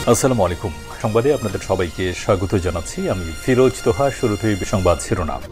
আসসালামু আলাইকুম। সংবাদে আপনাদের সবাইকে স্বাগত জানাচ্ছি। আমি ফিরোজ তোহা। শুরুতেই সংবাদ শিরোনাম।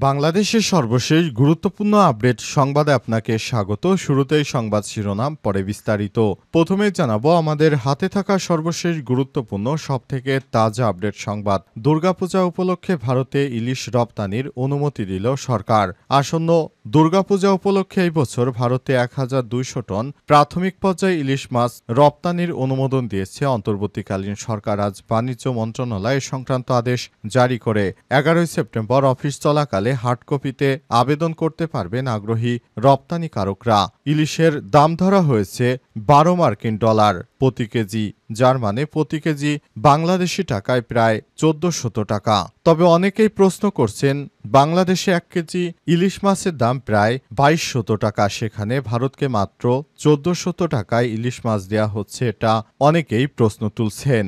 বাংলাদেশের সর্বশেষ গুরুত্বপূর্ণ আপডেট সংবাদে আপনাকে স্বাগত। শুরুতেই সংবাদ শিরোনাম, পরে বিস্তারিত। প্রথমে জানাবো আমাদের হাতে থাকা সর্বশেষ গুরুত্বপূর্ণ সবথেকে তাজা আপডেট সংবাদ। দুর্গাপূজা উপলক্ষে ভারতে ইলিশ রপ্তানির অনুমতি দিল সরকার। আসন্ন দুর্গাপূজা উপলক্ষে এই বছর ভারতে ১,২০০ টন প্রাথমিক পর্যায়ে ইলিশ মাছ রপ্তানির অনুমোদন দিয়েছে অন্তর্বর্তীকালীন সরকার। আজ বাণিজ্য মন্ত্রণালয় সংক্রান্ত আদেশ জারি করে ১১ সেপ্টেম্বর অফিস চলাকালে হার্ড কপিতে আবেদন করতে পারবেন আগ্রহী রপ্তানিকারকরা। ইলিশের দাম ধরা হয়েছে $১২ প্রতি কেজি, যার মানে প্রতি কেজি বাংলাদেশি টাকায় প্রায় ১,৪০০ টাকা। তবে অনেকেই প্রশ্ন করছেন, বাংলাদেশে ১ কেজি ইলিশ মাছের দাম প্রায় ২,২০০ টাকা, সেখানে ভারতকে মাত্র ১,৪০০ টাকায় ইলিশ মাছ দেওয়া হচ্ছে। এটা অনেকেই প্রশ্ন তুলছেন।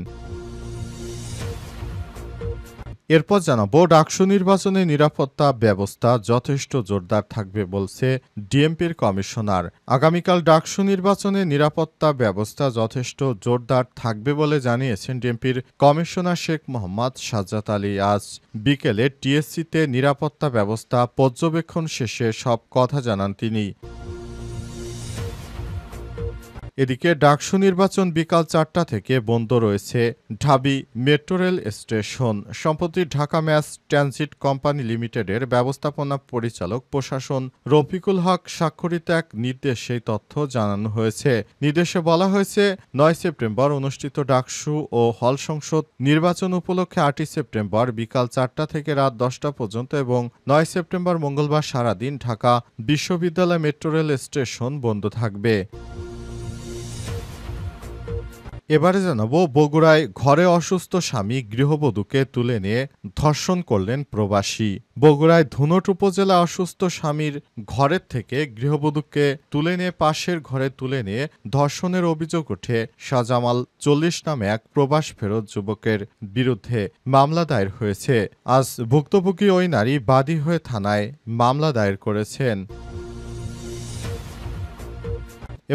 এরপর জানাবো, ডাকসু নির্বাচনে নিরাপত্তা ব্যবস্থা যথেষ্ট জোরদার থাকবে বলছে ডিএমপির কমিশনার। আগামীকাল ডাকসু নির্বাচনে নিরাপত্তা ব্যবস্থা যথেষ্ট জোরদার থাকবে বলে জানিয়েছেন ডিএমপির কমিশনার শেখ মোহাম্মদ সাজ্জাদ আলী। আজ বিকেলে টিএসসিতে নিরাপত্তা ব্যবস্থা পর্যবেক্ষণ শেষে সব কথা জানান তিনি। এদিকে ডাকসু নির্বাচন বিকাল ৪টা থেকে বন্ধ রয়েছে ঢাবি মেট্রো রেল স্টেশন। সম্প্রতি ঢাকা ম্যাস ট্রানজিট কোম্পানি লিমিটেডের ব্যবস্থাপনা পরিচালক প্রশাসন রফিকুল হক স্বাক্ষরিত এক নির্দেশে এই তথ্য জানানো হয়েছে। নির্দেশে বলা হয়েছে, ৯ সেপ্টেম্বর অনুষ্ঠিত ডাকসু ও হল সংসদ নির্বাচন উপলক্ষে ৮ই সেপ্টেম্বর বিকাল ৪টা থেকে রাত ১০টা পর্যন্ত এবং ৯ সেপ্টেম্বর মঙ্গলবার সারাদিন ঢাকা বিশ্ববিদ্যালয় মেট্রো রেল স্টেশন বন্ধ থাকবে। এবারে জানাবো, বগুড়ায় ঘরে অসুস্থ স্বামী গৃহবধূকে তুলে নিয়ে ধর্ষণ করলেন প্রবাসী। বগুড়ায় ধুনট উপজেলা অসুস্থ স্বামীর ঘরের থেকে গৃহবধূকে তুলে নিয়ে পাশের ঘরে তুলে নিয়ে ধর্ষণের অভিযোগ ওঠে শাহজামাল ৪০ নামে এক প্রবাস ফেরত যুবকের বিরুদ্ধে মামলা দায়ের হয়েছে। আজ ভুক্তভোগী ওই নারী বাদী হয়ে থানায় মামলা দায়ের করেছেন।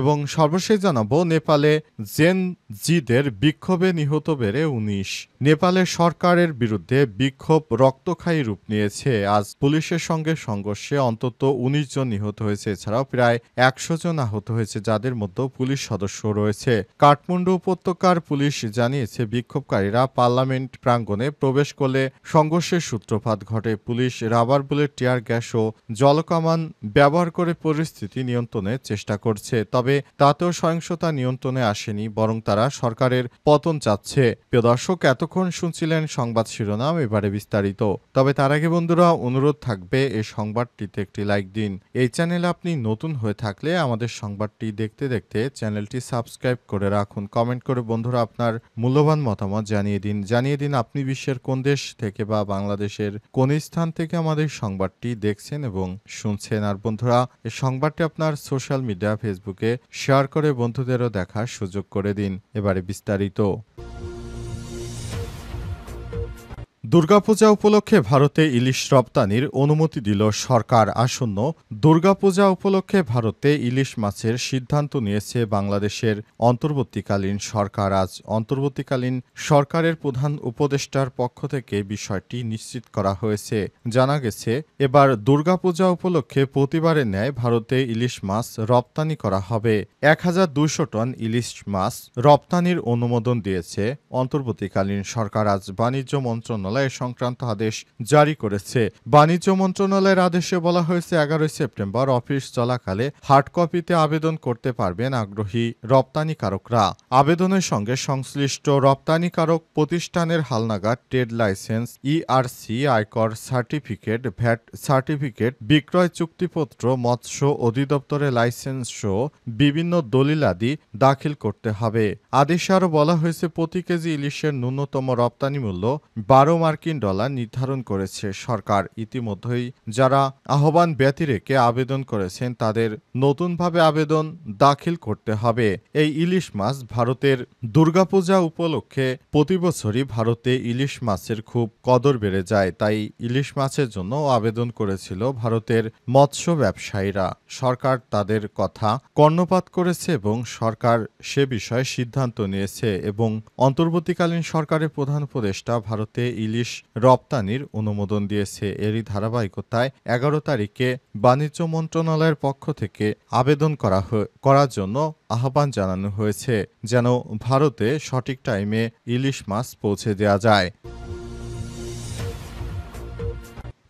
এবং সর্বশেষ জানাবো, নেপালে জেন জিদের বিক্ষোভে নিহত বেড়ে ১৯। নেপালের সরকারের বিরুদ্ধে বিক্ষোভ রক্তক্ষয়ী রূপ নিয়েছে। আজ পুলিশের সঙ্গে সংঘর্ষে অন্তত ১৯ জন নিহত হয়েছে। এছাড়াও প্রায় ১০০ জন আহত হয়েছে, যাদের মধ্যে পুলিশ সদস্য রয়েছে। কাঠমান্ডু উপত্যকার পুলিশ জানিয়েছে, বিক্ষোভকারীরা পার্লামেন্ট প্রাঙ্গণে প্রবেশ করলে সংঘর্ষের সূত্রপাত ঘটে। Police rubber bullet, tear gas ও জলকামান ব্যবহার করে পরিস্থিতি নিয়ন্ত্রণের চেষ্টা করছে। তবে তাতেও সহিংসতা নিয়ন্ত্রণে আসেনি, বরং তারা সরকারের পতন চাচ্ছে। প্রিয় দর্শক, এতক্ষণ শুনছিলেন সংবাদ শিরোনাম, এবারে বিস্তারিত। তবে তার আগে বন্ধুরা, অনুরোধ থাকবে এই সংবাদটিতে একটি লাইক দিন। এই চ্যানেলে আপনি নতুন হয়ে থাকলে আমাদের সংবাদটি দেখতে দেখতে চ্যানেলটি সাবস্ক্রাইব করে রাখুন। কমেন্ট করে বন্ধুরা আপনার মূল্যবান মতামত জানিয়ে দিন আপনি বিশ্বের কোন দেশ থেকে বা বাংলাদেশের কোন স্থান থেকে আমাদের সংবাদটি দেখছেন এবং শুনছেন। আর বন্ধুরা, এই সংবাদটি আপনার সোশ্যাল মিডিয়া ফেসবুকে শেয়ার করে বন্ধুদেরও দেখার সুযোগ করে দিন। এবারে বিস্তারিত। দুর্গাপূজা উপলক্ষে ভারতে ইলিশ রপ্তানির অনুমতি দিল সরকার। আসন্ন দুর্গাপূজা উপলক্ষে ভারতে ইলিশ মাছের সিদ্ধান্ত নিয়েছে বাংলাদেশের অন্তর্বর্তীকালীন সরকার। আজ অন্তর্বর্তীকালীন সরকারের প্রধান উপদেষ্টার পক্ষ থেকে বিষয়টি নিশ্চিত করা হয়েছে। জানা গেছে, এবার দুর্গাপূজা উপলক্ষে প্রতিবারের ন্যায় ভারতে ইলিশ মাছ রপ্তানি করা হবে। ১,২০০ টন ইলিশ মাছ রপ্তানির অনুমোদন দিয়েছে অন্তর্বর্তীকালীন সরকার। আজ বাণিজ্য মন্ত্রণালয় সংক্রান্ত আদেশ জারি করেছে। বাণিজ্য মন্ত্রণালয়ের আদেশে বলা হয়েছে, ১১ সেপ্টেম্বর অফিস চলাকালে হার্ড কপিতে আবেদন করতে পারবেন আগ্রহী রপ্তানিকারকরা। আবেদনের সঙ্গে সংশ্লিষ্ট রপ্তানিকারক প্রতিষ্ঠানের হালনাগাদ ট্রেড লাইসেন্স, ইআরসি, আয়কর সার্টিফিকেট, ভ্যাট সার্টিফিকেট, বিক্রয় চুক্তিপত্র, মৎস্য অধিদপ্তরের লাইসেন্স সহ বিভিন্ন দলিলাদি দাখিল করতে হবে। আদেশে আরও বলা হয়েছে, প্রতি কেজি ইলিশের ন্যূনতম রপ্তানি মূল্য ১২ মার্কিন ডলার নির্ধারণ করেছে সরকার। ইতিমধ্যেই যারা আহ্বান ব্যতিরেকে আবেদন করেছেন তাদের নতুনভাবে আবেদন দাখিল করতে হবে। এই ইলিশ মাছ ভারতের দুর্গাপূজা উপলক্ষে প্রতিবছরই ভারতে ইলিশ মাছের খুব কদর বেড়ে যায়, তাই ইলিশ মাছের জন্য আবেদন করেছিল ভারতের মৎস্য ব্যবসায়ীরা। সরকার তাদের কথা কর্ণপাত করেছে এবং সরকার সে বিষয়ে সিদ্ধান্ত নিয়েছে এবং অন্তর্বর্তীকালীন সরকারের প্রধান উপদেষ্টা ভারতে ইলিশ রপ্তানির অনুমোদন দিয়েছে। এরই ধারাবাহিকতায় 11 তারিখে বাণিজ্য মন্ত্রণালয়ের পক্ষ থেকে আবেদন করার জন্য আহ্বান জানানো হয়েছে যেন ভারতে সঠিক টাইমে ইলিশ মাছ পৌঁছে দেওয়া যায়।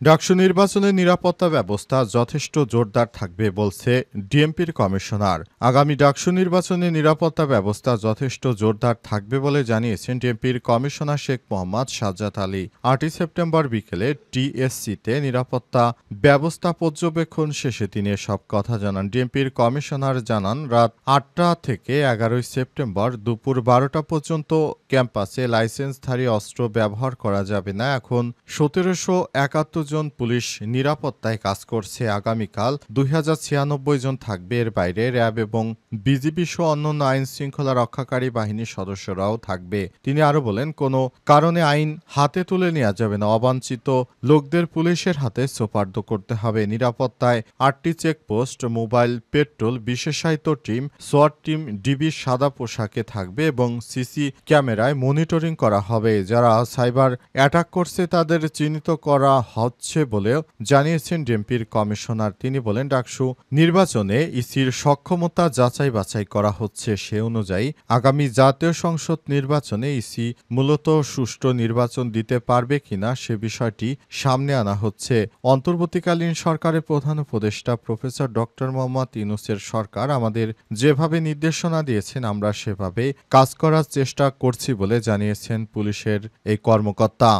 ডাকসু নির্বাচনের নিরাপত্তা ব্যবস্থা যথেষ্ট জোরদার থাকবে বলছে ডিএমপির কমিশনার। আগামী ডাকসু নির্বাচনের নিরাপত্তা ব্যবস্থা যথেষ্ট জোরদার থাকবে বলে জানিয়েছেন ডিএমপির কমিশনার শেখ মোহাম্মদ সাজ্জাদ আলী। 8 সেপ্টেম্বর বিকেলে টিএসসিতে নিরাপত্তা ব্যবস্থা পর্যবেক্ষণ শেষে তিনি সব কথা জানান। ডিএমপির কমিশনার জানান, রাত 8টা থেকে 11 সেপ্টেম্বর দুপুর 12টা পর্যন্ত ক্যাম্পাসে লাইসেন্সধারী অস্ত্র ব্যবহার করা যাবে না। এখন 1771 জন পুলিশ নিরাপত্তায় কাজ করছে। আগামীকাল 2096 জন থাকবে। এর বাইরে র্যাব এবং বিজিবি সহ অন্যান্য আইন শৃঙ্খলা রক্ষাকারী বাহিনীর সদস্যরাও থাকবে। তিনি আরো বলেন, কোনো কারণে আইন হাতে তুলে নেওয়া যাবে না। অবাঞ্ছিত লোকদের পুলিশের হাতে সোপর্দ করতে হবে। নিরাপত্তায় 8টি চেকপোস্ট, মোবাইল পেট্রোল, বিশেষায়িত টিম, সোয়াট টিম ডিবির সাদা পোশাকে থাকবে এবং সিসি ক্যামেরায় মনিটরিং করা হবে। যারা সাইবার অ্যাটাক করছে তাদের চিহ্নিত করা হচ্ছে বলেও জানিয়েছেন ডিএমপির কমিশনার। তিনি বলেন, ডাকসু নির্বাচনে ইসির সক্ষমতা যাচাই বাছাই করা হচ্ছে। সে অনুযায়ী আগামী জাতীয় সংসদ নির্বাচনে ইসি মূলত সুষ্ঠু নির্বাচন দিতে পারবে কিনা সে বিষয়টি সামনে আনা হচ্ছে। অন্তর্বর্তীকালীন সরকারের প্রধান উপদেষ্টা প্রফেসর ডক্টর মোহাম্মদ ইউনূসের সরকার আমাদের যেভাবে নির্দেশনা দিয়েছেন আমরা সেভাবে কাজ করার চেষ্টা করছি বলে জানিয়েছেন পুলিশের এই কর্মকর্তা।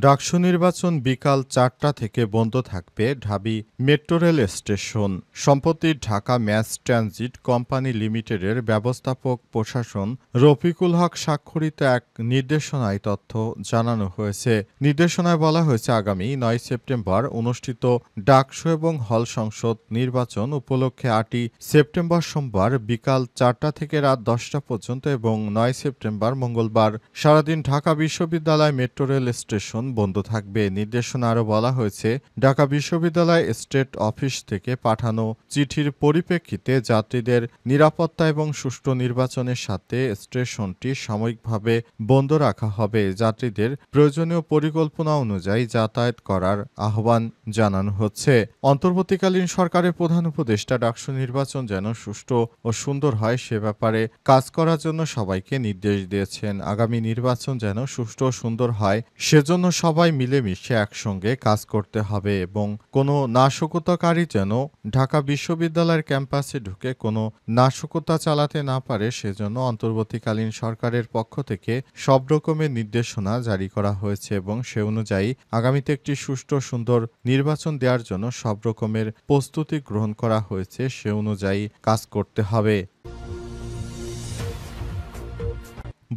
ডাকসু নির্বাচন বিকাল 4টা থেকে বন্ধ থাকবে ঢাবি মেট্রো রেল স্টেশন। সম্প্রতি ঢাকা ম্যাস ট্রানজিট কোম্পানি লিমিটেডের ব্যবস্থাপক প্রশাসন রফিকুল হক স্বাক্ষরিত এক নির্দেশনায় তথ্য জানানো হয়েছে। নির্দেশনায় বলা হয়েছে, আগামী 9 সেপ্টেম্বর অনুষ্ঠিত ডাকসু এবং হল সংসদ নির্বাচন উপলক্ষে 8 সেপ্টেম্বর সোমবার বিকাল 4টা থেকে রাত 10টা পর্যন্ত এবং 9 সেপ্টেম্বর মঙ্গলবার সারাদিন ঢাকা বিশ্ববিদ্যালয় মেট্রো রেল স্টেশন বন্ধ থাকবে। নির্দেশনা আরও বলা হয়েছে, ঢাকা বিশ্ববিদ্যালয় স্টেট অফিস থেকে পাঠানো চিঠির পরিপ্রেক্ষিতে যাত্রীদের নিরাপত্তা এবং সুষ্ঠু নির্বাচনের সাথে স্টেশনটি সাময়িকভাবে বন্ধ রাখা হবে। যাত্রীদের প্রয়োজনীয় পরিকল্পনা অনুযায়ী যাতায়াত করার আহ্বান জানানো হচ্ছে। অন্তর্বর্তীকালীন সরকারের প্রধান উপদেষ্টা ডাকসু নির্বাচন যেন সুষ্ঠু ও সুন্দর হয় সে ব্যাপারে কাজ করার জন্য সবাইকে নির্দেশ দিয়েছেন। আগামী নির্বাচন যেন সুষ্ঠু ও সুন্দর হয় সেজন্য সবাই মিলেমিশে একসঙ্গে কাজ করতে হবে এবং কোনো নাশকতাকারী যেন ঢাকা বিশ্ববিদ্যালয়ের ক্যাম্পাসে ঢুকে কোনো নাশকতা চালাতে না পারে সেজন্য অন্তর্বর্তীকালীন সরকারের পক্ষ থেকে সব রকমের নির্দেশনা জারি করা হয়েছে এবং সে অনুযায়ী আগামীতে একটি সুষ্ঠু সুন্দর নির্বাচন দেওয়ার জন্য সব রকমের প্রস্তুতি গ্রহণ করা হয়েছে। সে অনুযায়ী কাজ করতে হবে।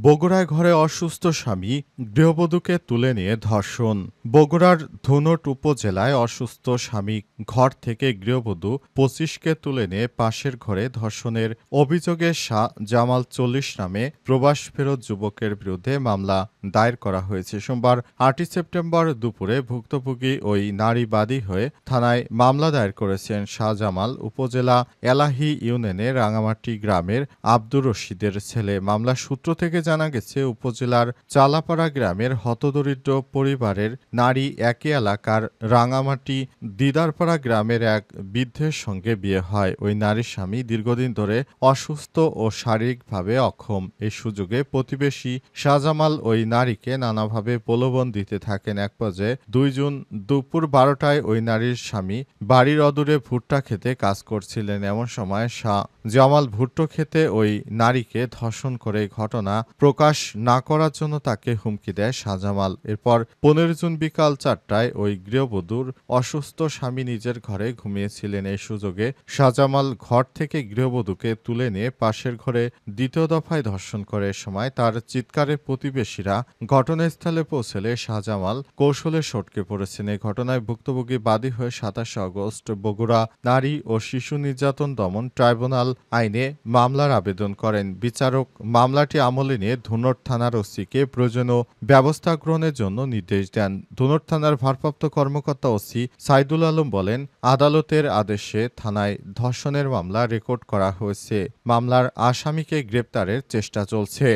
বগুড়ায় ঘরে অসুস্থ স্বামী গৃহবধূকে তুলে নিয়ে ধর্ষণ। বগুড়ার ধুনট উপজেলায় অসুস্থ স্বামী ঘর থেকে গৃহবধূ 25কে তুলে নিয়ে পাশের ঘরে ধর্ষণের অভিযোগে শাহ জামাল 40 নামে প্রবাস ফেরত যুবকের বিরুদ্ধে মামলা দায়ের করা হয়েছে। সোমবার 8 সেপ্টেম্বর দুপুরে ভুক্তভোগী ওই নারী বাদী হয়ে থানায় মামলা দায়ের করেছেন। শাহজামাল উপজেলা এলাহি ইউনিয়নের রাঙামাটি গ্রামের আব্দুর রশিদের ছেলে। মামলার সূত্র থেকে জানা গেছে, উপজেলার চালাপাড়া গ্রামের হতদরিদ্র পরিবারের নারী একই এলাকার রাঙামাটি দিদারপাড়া গ্রামের এক বৃদ্ধের সঙ্গে বিয়ে হয়। ওই নারীর স্বামী দীর্ঘদিন ধরে অসুস্থ ও শারীরিকভাবে অক্ষম। এই সুযোগে প্রতিবেশী শাহজামাল ওই নারীকে নানাভাবে প্রলোভন দিতে থাকেন। এক পর্যায়ে 2 জুন দুপুর 12টায় ওই নারীর স্বামী বাড়ির অদূরে ভুট্টা খেতে কাজ করছিলেন। এমন সময় শাহ জামাল ভুট্টো খেতে ওই নারীকে ধর্ষণ করে ঘটনা প্রকাশ না করার জন্য তাকে হুমকি দেয় শাহজামাল। এরপর 15 জুন বিকাল 4টায় ওই গৃহবধূর অসুস্থ স্বামী নিজের ঘরে ঘুমিয়েছিলেন। এই সুযোগে শাহজামাল ঘর থেকে গৃহবধূকে তুলে নিয়ে পাশের ঘরে দ্বিতীয় দফায় ধর্ষণ করে। সময় তার চিৎকারে প্রতিবেশীরা ঘটনাস্থলে পৌঁছলে শাহজামাল কৌশলে সটকে পড়েছেন। এই ঘটনায় ভুক্তভোগী বাদী হয়ে 27 আগস্ট বগুড়া নারী ও শিশু নির্যাতন দমন ট্রাইব্যুনাল আইনে মামলার আবেদন করেন। বিচারক মামলাটি আমলে নিয়ে ধুনট থানার ওসিকে প্রয়োজনীয় ব্যবস্থা গ্রহণের জন্য নির্দেশ দেন। ধুনট থানার ভারপ্রাপ্ত কর্মকর্তা ওসি সাইদুল আলম বলেন, আদালতের আদেশে থানায় ধর্ষণের মামলা রেকর্ড করা হয়েছে। মামলার আসামিকে গ্রেপ্তারের চেষ্টা চলছে।